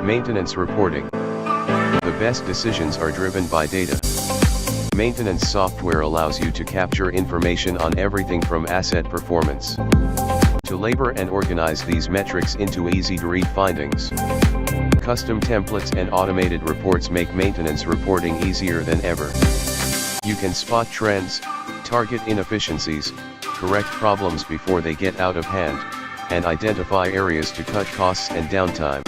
Maintenance reporting. The best decisions are driven by data. Maintenance software allows you to capture information on everything from asset performance to labor and organize these metrics into easy-to-read findings. Custom templates and automated reports make maintenance reporting easier than ever. You can spot trends, target inefficiencies, correct problems before they get out of hand, and identify areas to cut costs and downtime.